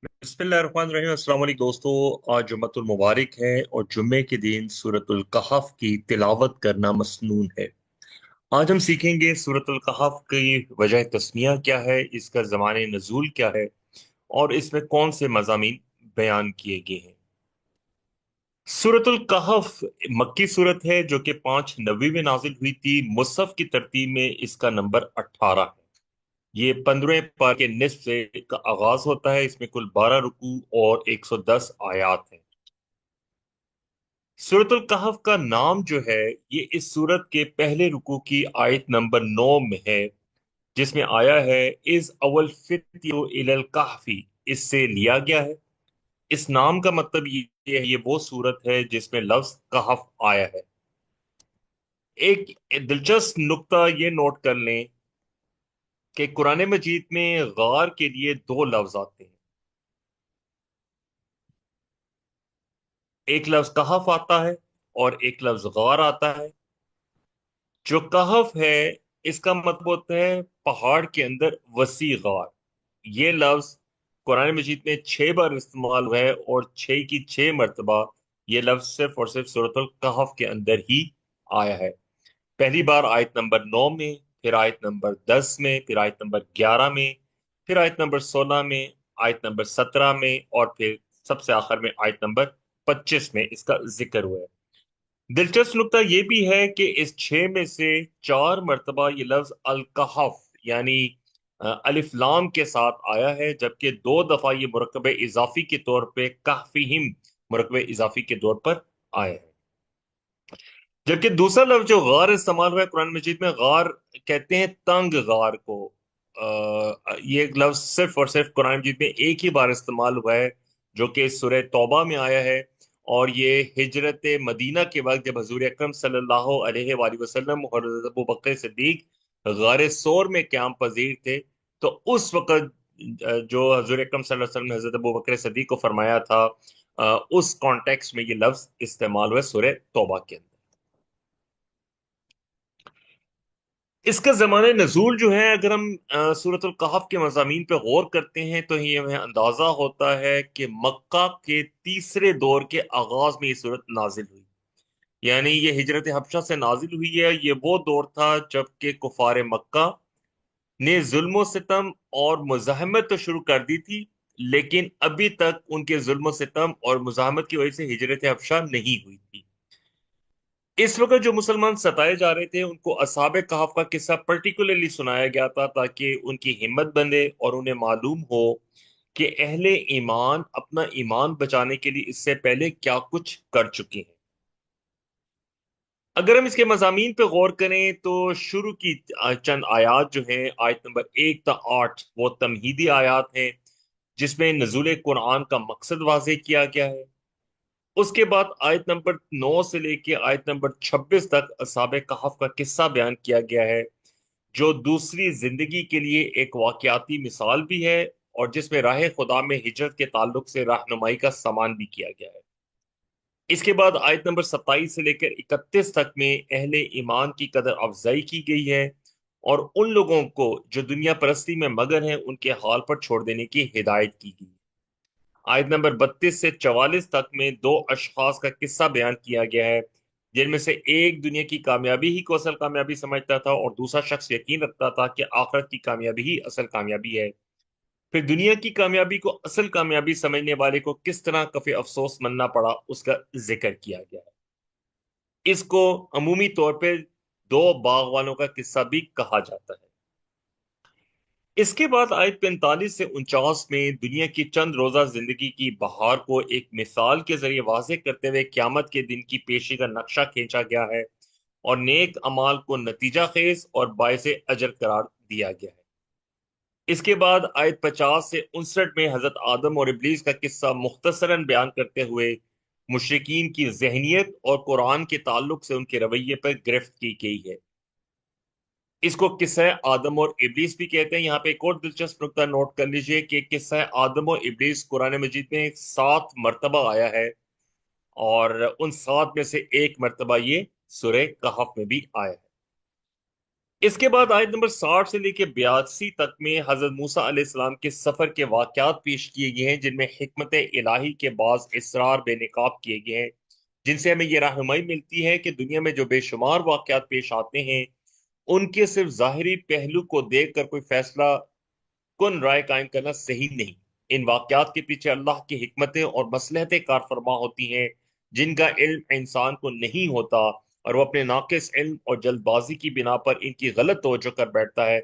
बिस्मिल्लाहिर्रहमानिर्रहीम। अस्सलाम वालेकुम दोस्तों। आज जुम्मतुल मुबारक है और जुम्मे के दिन सूरतुल कहफ की तिलावत करना मसनून है। आज हम सीखेंगे सूरतुल कहफ की वजह तस्मिया क्या है, इसका ज़माने नज़ूल क्या है और इसमें कौन से मज़ामीन बयान किए गए हैं। सूरतुल कहफ मक्की सूरत है जो कि 590 में नाजिल हुई थी। मुसहफ की तरतीब में इसका नंबर 18 है। ये 15वें पार के निस्फ से का आगाज होता है। इसमें कुल 12 रुकू और 110 आयात हैं। सूरतुल कहफ का नाम जो है ये इस सूरत के पहले रुकू की आयत नंबर 9 में है, जिसमें आया है इस अवल फित्यो इलल कहफी, इससे लिया गया है। इस नाम का मतलब ये है, ये वो सूरत है जिसमें लफ्ज कहफ आया है। एक दिलचस्प नुक्ता ये नोट कर लें कि कुरान मजीद में गार के लिए दो लफ्ज आते हैं। एक लफ्ज कहफ आता है और एक लफ्ज गार आता है। जो कहफ है इसका मतलब होता है पहाड़ के अंदर वसी गार। ये लफ्ज कुरान मजीद में 6 बार इस्तेमाल हुआ है और 6 की 6 मरतबा ये लफ्ज सिर्फ और सिर्फ सूरतुल कहफ के अंदर ही आया है। पहली बार आयत नंबर 9 में, फिर आयत नंबर 10 में, फिर आयत नंबर 11 में, फिर आयत नंबर 16 में, आयत नंबर 17 में और फिर सबसे आखिर में आयत नंबर 25 में इसका जिक्र हुआ है। दिलचस्प नुकता यह भी है कि इस 6 में से 4 मरतबा ये लफ्ज अल कहफ यानी अलिफ लाम के साथ आया है, जबकि 2 दफा ये मुरकब इजाफी के तौर पे कहफिहिम मुरकब इजाफी के तौर पर आया है। जबकि दूसरा लफ्ज जो गार इस्तेमाल हुआ है कुरान मजीद में, गार कहते हैं तंग गार को। ये एक लफ्ज सिर्फ और सिर्फ कुरान मजीद में एक ही बार इस्तेमाल हुआ है, जो कि सूरह तौबा में आया है। और ये हिजरत मदीना के वक्त जब हजूर अकरम सल्लल्लाहु अलैहि वसल्लम और हज़रत अबू बकर सिद्दीक गार सोर में क़याम पजीर थे, तो उस वक्त जो हजूर अकरम सल्लल्लाहु अलैहि वसल्लम ने हजरत अबू बकर सिद्दीक को फरमाया था, उस कॉन्टेक्स्ट में ये लफ्ज इस्तेमाल हुआ है सूरह तौबा के अंदर। इसका ज़माने नज़ूल जो है, अगर हम सूरतुल कहफ के मज़ामीन पे गौर करते हैं तो ये हमें अंदाज़ा होता है कि मक्का के तीसरे दौर के आगाज में ये सूरत नाजिल हुई। यानी ये हिजरत हबशा से नाजिल हुई है। ये वो दौर था जबकि कुफार मक्का ने जुल्म सितम और मुजाहमत तो शुरू कर दी थी, लेकिन अभी तक उनके जुल्म सितम और मुजाहमत की वजह से हिजरत हबशा नहीं हुई थी। इस वक्त जो मुसलमान सताए जा रहे थे उनको असहाबे कहफ का किस्सा पर्टिकुलरली सुनाया गया था, ताकि उनकी हिम्मत बंधे और उन्हें मालूम हो कि अहले ईमान अपना ईमान बचाने के लिए इससे पहले क्या कुछ कर चुके हैं। अगर हम इसके मजामीन पे गौर करें तो शुरू की चंद आयात जो हैं, आयत नंबर 1 से 8, वो तमहीदी आयात हैं जिसमें नज़ुल कुरान का मकसद वाज़े किया गया है। उसके बाद आयत नंबर 9 से लेके आयत नंबर 26 तक असहाबे कहफ का किस्सा बयान किया गया है, जो दूसरी जिंदगी के लिए एक वाकयाती मिसाल भी है और जिसमें राह खुदा में हिजरत के ताल्लुक से रहनुमाई का सामान भी किया गया है। इसके बाद आयत नंबर 27 से लेकर 31 तक में अहले ईमान की कदर अफजाई की गई है और उन लोगों को जो दुनिया परस्ती में मगन हैं उनके हाल पर छोड़ देने की हिदायत की गई। आयत नंबर 32 से 44 तक में दो अशखास का किस्सा बयान किया गया है, जिनमें से एक दुनिया की कामयाबी ही को असल कामयाबी समझता था और दूसरा शख्स यकीन रखता था कि आखिरत की कामयाबी ही असल कामयाबी है। फिर दुनिया की कामयाबी को असल कामयाबी समझने वाले को किस तरह कफे अफसोस मनना पड़ा, उसका जिक्र किया गया है। इसको अमूमी तौर पर दो बागवानों का किस्सा भी कहा जाता है। इसके बाद आयत 45 से 49 में दुनिया की चंद रोजा जिंदगी की बहार को एक मिसाल के जरिए वाज़ेह करते हुए क्यामत के दिन की पेशी का नक्शा खींचा गया है और नेक अमाल को नतीजा खेज और बायसे अजर करार दिया गया है। इसके बाद आयत 50 से 59 में हजरत आदम और इब्लीस का किस्सा मुख्तसरन बयान करते हुए मुशरिकीन की जहनीत और कुरान के ताल्लुक से उनके रवैये पर गिरफ्त की गई है। इसको किस्सा आदम और इब्लीस भी कहते हैं। यहाँ पे एक और दिलचस्प नुकता नोट कर लीजिए कि किस्सा आदम और इब्लीस कुरान मजीद में 7 मरतबा आया है और उन 7 में से एक मरतबा ये सूरह कहफ में भी आया है। इसके बाद आयत नंबर 60 से लेकर 82 तक में हजरत मूसा अलैहिस्सलाम के सफर के वाकयात पेश किए गए हैं, जिनमें हिकमत इलाही के बाज इसरार बेनकाब किए गए हैं, जिनसे हमें यह रहनुमाई मिलती है कि दुनिया में जो बेशुमार वाकयात पेश आते हैं उनके सिर्फ ज़ाहिरी पहलू को देख कर कोई फैसला कुन राय कायम करना सही नहीं। इन वाकयात के पीछे अल्लाह की हिकमतें और मसलहतें कार फरमा होती हैं, जिनका इल्म इंसान को नहीं होता, और वो अपने नाकिस इल्म और जल्दबाजी की बिना पर इनकी गलत तवज्जो कर बैठता है।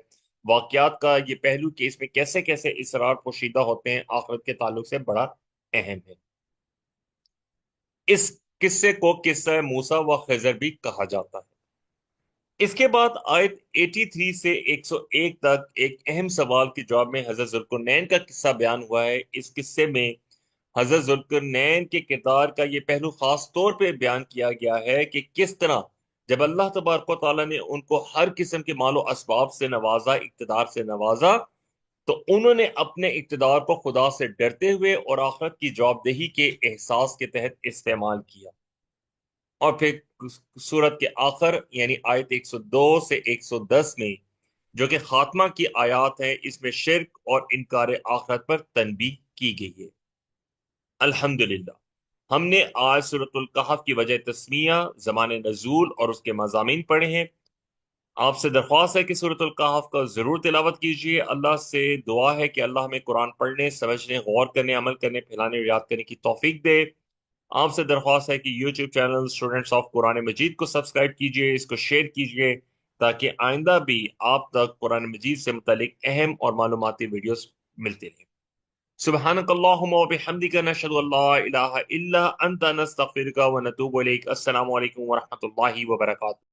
वाकयात का ये पहलू कि इसमें कैसे कैसे इसरार पोशीदा होते हैं आखिरत के ताल्लुक से बड़ा अहम है। इस किस्से को किस्सा मूसा व खिजर भी कहा जाता है। इसके बाद आयत 83 से 101 तक एक अहम सवाल के जवाब में हजरत जुल्करनैन का किस्सा बयान हुआ है। इस किस्से में हजरत जुल्करनैन के किरदार का ये पहलू खास तौर पे बयान किया गया है कि किस तरह जब अल्लाह तबारक व तआला ने उनको हर किस्म के मालो असबाब से नवाजा, इक़्तिदार से नवाजा, तो उन्होंने अपने इक़्तिदार को खुदा से डरते हुए और आखिरत की जवाबदेही के एहसास के तहत इस्तेमाल किया। और फिर सूरत के आखिर यानी आयत 102 से 110 में, जो कि खात्मा की आयत है, इसमें शिर्क और इनकार आखिरत पर तनबीह की गई है। अल्हम्दुलिल्लाह, हमने आज सूरतुल कहफ की वजह तस्मिया, ज़माने नज़ूल और उसके मज़ामीन पढ़े हैं। आपसे दरख्वास्त है कि सूरतुल कहफ का ज़रूर तिलावत कीजिए। अल्लाह से दुआ है कि अल्लाह हमें कुरान पढ़ने, समझने, गौर करने, अमल करने, फैलाने और याद करने की तौफीक दे। आपसे दरख्वास्त है कि YouTube channel students of Quran Majeed को सब्सक्राइब कीजिए, इसको शेयर कीजिए, ताकि आइंदा भी आप तक कुरान मजीद से मुतालिक अहम और मालूमाती वीडियोस मिलते रहें। सुब्हानकल्लाहुम्मा व बिहम्दिका नशहदु अल्ला इलाहा इल्ला अंता नस्तगफिरुका व नतूबु इलैक। अस्सलामु अलैकुम व रहमतुल्लाहि व बरकातुहू।